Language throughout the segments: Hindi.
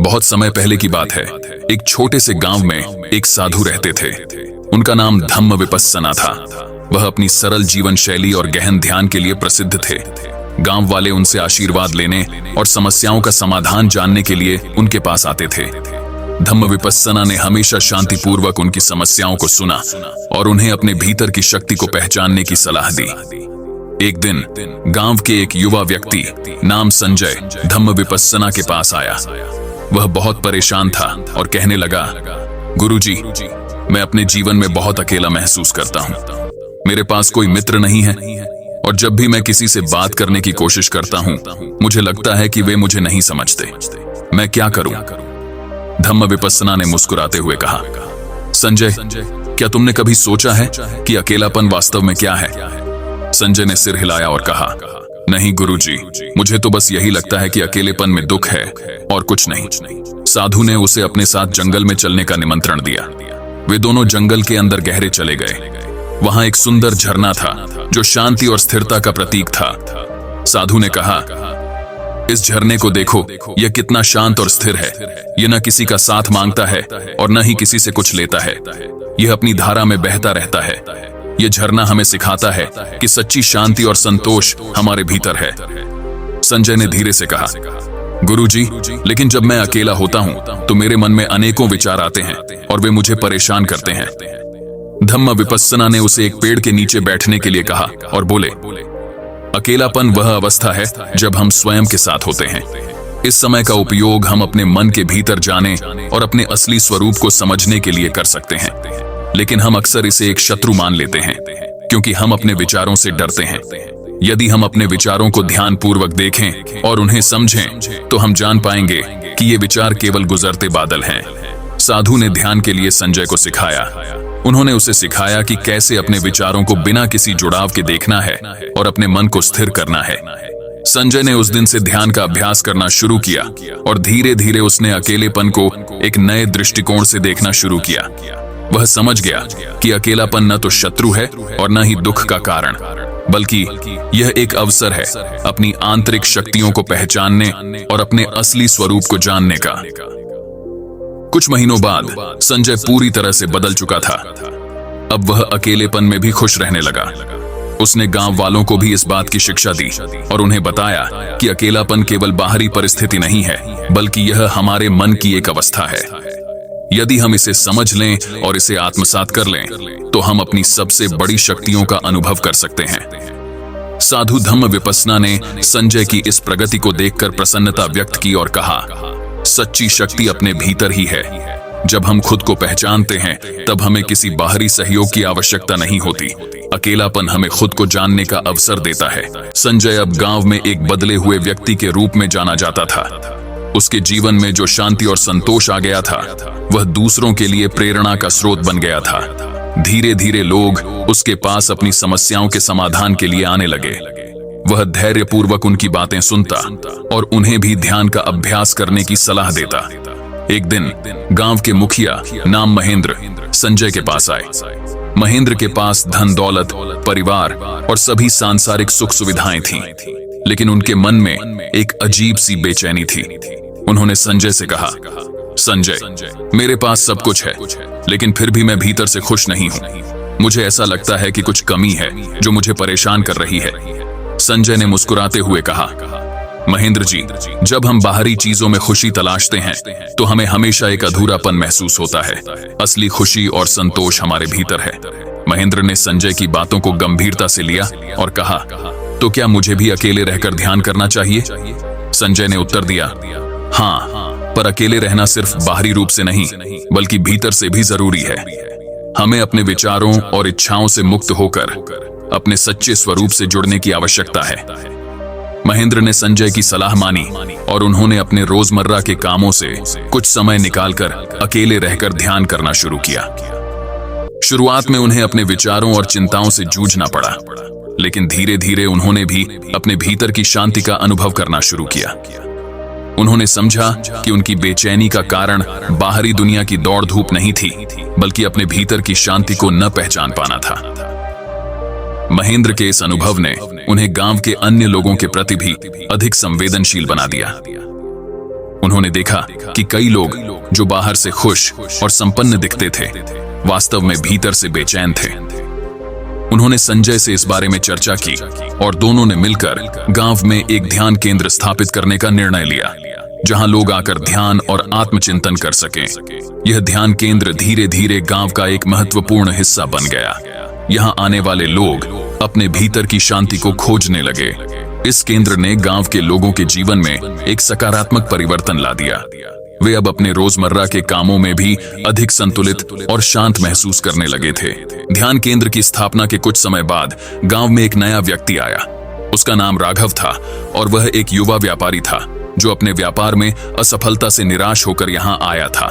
बहुत समय पहले की बात है। एक छोटे से गांव में एक साधु रहते थे। उनका नाम धम्म विपस्सना था। वह अपनी सरल जीवन शैली और गहन ध्यान के लिए प्रसिद्ध थे। गांव वाले उनसे आशीर्वाद लेने और समस्याओं का समाधान जानने के लिए उनके पास आते थे। धम्म विपस्सना ने हमेशा शांतिपूर्वक उनकी समस्याओं को सुना और उन्हें अपने भीतर की शक्ति को पहचानने की सलाह दी। एक दिन गांव के एक युवा व्यक्ति नाम संजय धम्म विपस्सना के पास आया। वह बहुत परेशान था और कहने लगा, गुरुजी, मैं अपने जीवन में बहुत अकेला महसूस करता हूँ। मेरे पास कोई मित्र नहीं है और जब भी मैं किसी से बात करने की कोशिश करता हूँ, मुझे लगता है कि वे मुझे नहीं समझते। मैं क्या करूँ? धम्म विपस्सना ने मुस्कुराते हुए कहा, संजय, क्या तुमने कभी सोचा है कि अकेलापन वास्तव में क्या है? संजय ने सिर हिलाया और कहा, नहीं गुरुजी, मुझे तो बस यही लगता है कि अकेलेपन में दुख है और कुछ नहीं। साधु ने उसे अपने साथ जंगल में चलने का निमंत्रण दिया। वे दोनों जंगल के अंदर गहरे चले गए। वहां एक सुंदर झरना था जो शांति और स्थिरता का प्रतीक था। साधु ने कहा, इस झरने को देखो, यह कितना शांत और स्थिर है। यह न किसी का साथ मांगता है और न ही किसी से कुछ लेता है। यह अपनी धारा में बहता रहता है। यह झरना हमें सिखाता है कि सच्ची शांति और संतोष हमारे भीतर है। संजय ने धीरे से कहा, गुरुजी, लेकिन जब मैं अकेला होता हूं तो मेरे मन में अनेकों विचार आते हैं और वे मुझे परेशान करते हैं। धम्म विपस्सना ने उसे एक पेड़ के नीचे बैठने के लिए कहा और बोले, अकेलापन वह अवस्था है जब हम स्वयं के साथ होते हैं। इस समय का उपयोग हम अपने मन के भीतर जाने और अपने असली स्वरूप को समझने के लिए कर सकते हैं, लेकिन हम अक्सर इसे एक शत्रु मान लेते हैं क्योंकि हम अपने विचारों से डरते हैं। यदि हम अपने विचारों को ध्यानपूर्वक देखें और उन्हें समझें तो हम जान पाएंगे कि ये विचार केवल गुजरते बादल हैं। साधु ने ध्यान के लिए संजय को सिखाया। उन्होंने उसे सिखाया कि कैसे अपने विचारों को बिना किसी जुड़ाव के देखना है और अपने मन को स्थिर करना है। संजय ने उस दिन से ध्यान का अभ्यास करना शुरू किया और धीरे धीरे उसने अकेलेपन को एक नए दृष्टिकोण से देखना शुरू किया। वह समझ गया कि अकेलापन न तो शत्रु है और न ही दुख का कारण, बल्कि यह एक अवसर है अपनी आंतरिक शक्तियों को पहचानने और अपने असली स्वरूप को जानने का। कुछ महीनों बाद संजय पूरी तरह से बदल चुका था। अब वह अकेलेपन में भी खुश रहने लगा। उसने गांव वालों को भी इस बात की शिक्षा दी और उन्हें बताया कि अकेलापन केवल बाहरी परिस्थिति नहीं है, बल्कि यह हमारे मन की एक अवस्था है। यदि हम इसे समझ लें और इसे आत्मसात कर लें तो हम अपनी सबसे बड़ी शक्तियों का अनुभव कर सकते हैं। साधु धम्म विपस्सना ने संजय की इस प्रगति को देखकर प्रसन्नता व्यक्त की और कहा, सच्ची शक्ति अपने भीतर ही है। जब हम खुद को पहचानते हैं तब हमें किसी बाहरी सहयोग की आवश्यकता नहीं होती। अकेलापन हमें खुद को जानने का अवसर देता है। संजय अब गांव में एक बदले हुए व्यक्ति के रूप में जाना जाता था। उसके जीवन में जो शांति और संतोष आ गया था वह दूसरों के लिए प्रेरणा का स्रोत बन गया था। धीरे धीरे लोग उसके पास अपनी समस्याओं के समाधान के लिए आने लगे। वह धैर्यपूर्वक उनकी बातें सुनता और उन्हें भी ध्यान का अभ्यास करने की सलाह देता। एक दिन गांव के मुखिया नाम महेंद्र संजय के पास आए। महेंद्र के पास धन दौलत, परिवार और सभी सांसारिक सुख सुविधाएं थीं, लेकिन उनके मन में एक अजीब सी बेचैनी थी। उन्होंने संजय से कहा, संजय, मेरे पास सब कुछ है, लेकिन फिर भी मैं भीतर से खुश नहीं हूं। मुझे ऐसा लगता है कि कुछ कमी है जो मुझे परेशान कर रही है। संजय ने मुस्कुराते हुए कहा, महेंद्र जी, जब हम बाहरी चीजों में खुशी तलाशते हैं तो हमें हमेशा एक अधूरापन महसूस होता है। असली खुशी और संतोष हमारे भीतर है। महेंद्र ने संजय की बातों को गंभीरता से लिया और कहा, तो क्या मुझे भी अकेले रहकर ध्यान करना चाहिए? संजय ने उत्तर दिया, हाँ, पर अकेले रहना सिर्फ बाहरी रूप से नहीं बल्कि भीतर से भी जरूरी है। हमें अपने विचारों और इच्छाओं से मुक्त होकर अपने सच्चे स्वरूप से जुड़ने की आवश्यकता है। महेंद्र ने संजय की सलाह मानी और उन्होंने अपने रोजमर्रा के कामों से कुछ समय निकालकर अकेले रहकर ध्यान करना शुरू किया। शुरुआत में उन्हें अपने विचारों और चिंताओं से जूझना पड़ा, लेकिन धीरे धीरे उन्होंने भी अपने भीतर की शांति का अनुभव करना शुरू किया। उन्होंने समझा कि उनकी बेचैनी का कारण बाहरी दुनिया की दौड़ धूप नहीं थी, बल्कि अपने भीतर की शांति को न पहचान पाना था। महेंद्र के इस अनुभव ने उन्हें गांव के अन्य लोगों के प्रति भी अधिक संवेदनशील बना दिया। उन्होंने देखा कि कई लोग जो बाहर से खुश और संपन्न दिखते थे, वास्तव में भीतर से बेचैन थे। उन्होंने संजय से इस बारे में चर्चा की और दोनों ने मिलकर गांव में एक ध्यान केंद्र स्थापित करने का निर्णय लिया, जहां लोग आकर ध्यान और आत्मचिंतन कर सकें। यह ध्यान केंद्र धीरे धीरे गांव का एक महत्वपूर्ण हिस्सा बन गया। यहां आने वाले लोग अपने भीतर की शांति को खोजने लगे। इस केंद्र ने गांव के लोगों के जीवन में एक सकारात्मक परिवर्तन ला दिया। वे अब अपने रोजमर्रा के कामों में भी अधिक संतुलित और शांत महसूस करने लगे थे। ध्यान केंद्र की स्थापना के कुछ समय बाद गांव में एक नया व्यक्ति आया। उसका नाम राघव था और वह एक युवा व्यापारी था जो अपने व्यापार में असफलता से निराश होकर यहां आया था।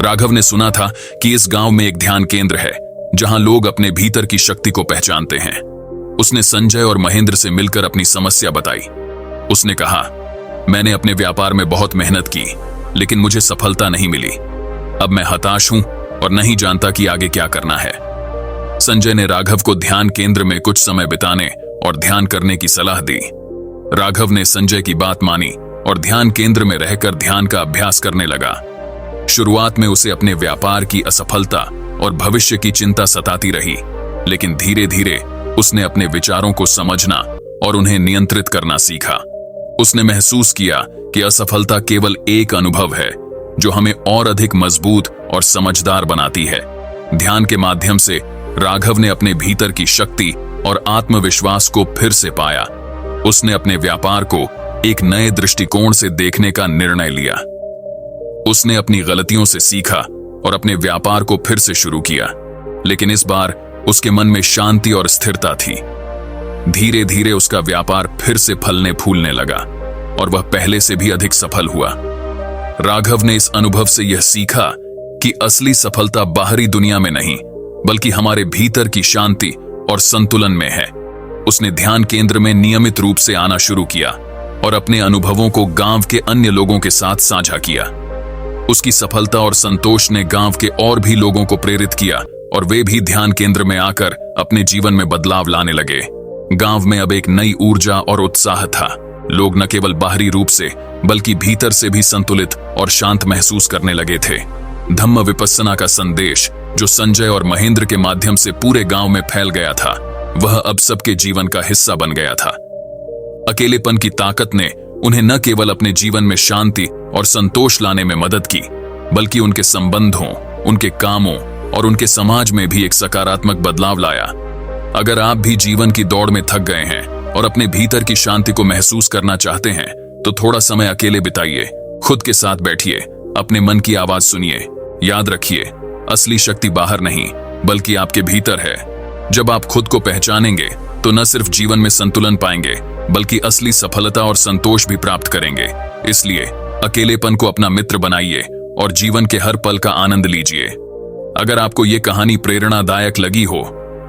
राघव ने सुना था कि इस गांव में एक ध्यान केंद्र है जहां लोग अपने भीतर की शक्ति को पहचानते हैं। उसने संजय और महेंद्र से मिलकर अपनी समस्या बताई। उसने कहा, मैंने अपने व्यापार में बहुत मेहनत की, लेकिन मुझे सफलता नहीं मिली। अब मैं हताश हूं और नहीं जानता कि आगे क्या करना है। संजय ने राघव को ध्यान केंद्र में कुछ समय बिताने और ध्यान करने की सलाह दी। राघव ने संजय की बात मानी और ध्यान केंद्र में रहकर ध्यान का अभ्यास करने लगा। शुरुआत में उसे अपने व्यापार की असफलता और भविष्य की चिंता सताती रही, लेकिन धीरे धीरे उसने अपने विचारों को समझना और उन्हें नियंत्रित करना सीखा। उसने महसूस किया कि असफलता केवल एक अनुभव है जो हमें और अधिक मजबूत और समझदार बनाती है। ध्यान के माध्यम से राघव ने अपने भीतर की शक्ति और आत्मविश्वास को फिर से पाया। उसने अपने व्यापार को एक नए दृष्टिकोण से देखने का निर्णय लिया। उसने अपनी गलतियों से सीखा और अपने व्यापार को फिर से शुरू किया, लेकिन इस बार उसके मन में शांति और स्थिरता थी। धीरे धीरे उसका व्यापार फिर से फलने फूलने लगा और वह पहले से भी अधिक सफल हुआ। राघव ने इस अनुभव से यह सीखा कि असली सफलता बाहरी दुनिया में नहीं, बल्कि हमारे भीतर की शांति और संतुलन में है। उसने ध्यान केंद्र में नियमित रूप से आना शुरू किया और अपने अनुभवों को गांव के अन्य लोगों के साथ साझा किया। उसकी सफलता और संतोष ने गांव के और भी लोगों को प्रेरित किया और वे भी ध्यान केंद्र में आकर अपने जीवन में बदलाव लाने लगे। गांव में अब एक नई ऊर्जा और उत्साह था। लोग न केवल बाहरी रूप से बल्कि भीतर से भी संतुलित और शांत महसूस करने लगे थे। धम्म विपस्सना का संदेश जो संजय और महेंद्र के माध्यम से पूरे गांव में फैल गया था, वह अब सबके जीवन का हिस्सा बन गया था। अकेलेपन की ताकत ने उन्हें न केवल अपने जीवन में शांति और संतोष लाने में मदद की, बल्कि उनके संबंधों, उनके कामों और उनके समाज में भी एक सकारात्मक बदलाव लाया। अगर आप भी जीवन की दौड़ में थक गए हैं और अपने भीतर की शांति को महसूस करना चाहते हैं, तो थोड़ा समय अकेले बिताइए, खुद के साथ बैठिए, अपने मन की आवाज सुनिए। याद रखिए, असली शक्ति बाहर नहीं बल्कि आपके भीतर है। जब आप खुद को पहचानेंगे तो न सिर्फ जीवन में संतुलन पाएंगे, बल्कि असली सफलता और संतोष भी प्राप्त करेंगे। इसलिए अकेलेपन को अपना मित्र बनाइए और जीवन के हर पल का आनंद लीजिए। अगर आपको ये कहानी प्रेरणादायक लगी हो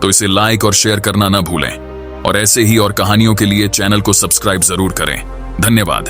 तो इसे लाइक और शेयर करना न भूलें और ऐसे ही और कहानियों के लिए चैनल को सब्सक्राइब जरूर करें। धन्यवाद।